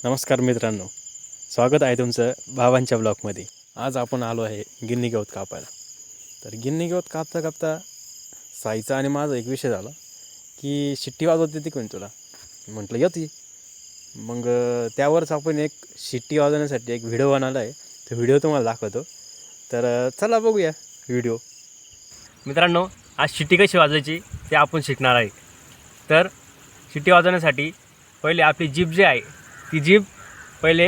नमस्कार मित्रांनो, स्वागत आहे तुमचं भावांच्या ब्लॉगमध्ये. आज आपण आलो आहे गिन्नी गवत कापायला. तर गिन्नी गवत कापता कापता साईचा आणि माझा एक विषय झाला की शिट्टी वाजवत येते कोणी तुला. म्हटलं येते. मग त्यावरच आपण एक शिट्टी वाजवण्यासाठी एक व्हिडिओ बनवला आहे. तो व्हिडिओ तुम्हाला दाखवतो. तर चला बघूया व्हिडिओ. मित्रांनो, आज शिट्टी कशी वाजवायची ते आपण शिकणार आहे. तर शिट्टी वाजवण्यासाठी पहिले आपली जीभ जी आहे ती जीभ पहिले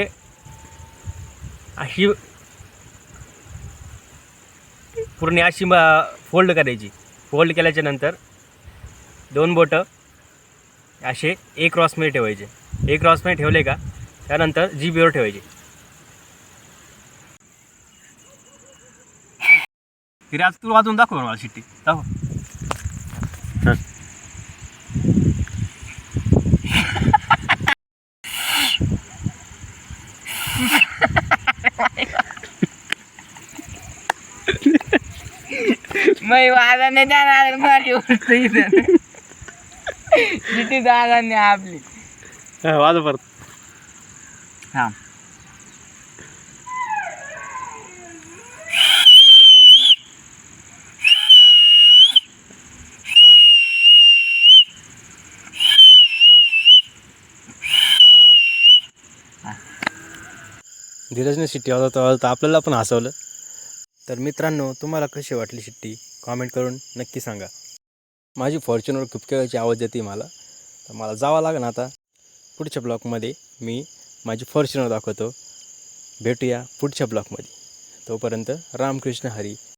अशी पूर्ण अशी फोल्ड करायची. फोल्ड केल्याच्या नंतर दोन बोटं असे एक क्रॉसमध्ये ठेवायचे. एक क्रॉसमध्ये ठेवले का त्यानंतर जीभीवर ठेवायची. तरी आज तू वाजवून दाखव मला शिट्टी दाखव. मैं वादा नाही जाणार माझी गोष्ट इथं किती जागा नाही आपली. वाजव परत. हा धीरजने शिट्टी वाजवता आपल्याला पण हसवलं. तर मित्रांनो, तुम्हाला कशी वाटली शिट्टी कॉमेंट करून नक्की सांगा. माझी फॉर्च्युनर खूप खेळायची आवाज येते मला. तर मला जावं लागेल आता. पुढच्या ब्लॉगमध्ये मी माझी फॉर्च्युनर दाखवतो. भेटूया पुढच्या ब्लॉगमध्ये. तोपर्यंत रामकृष्ण हरी.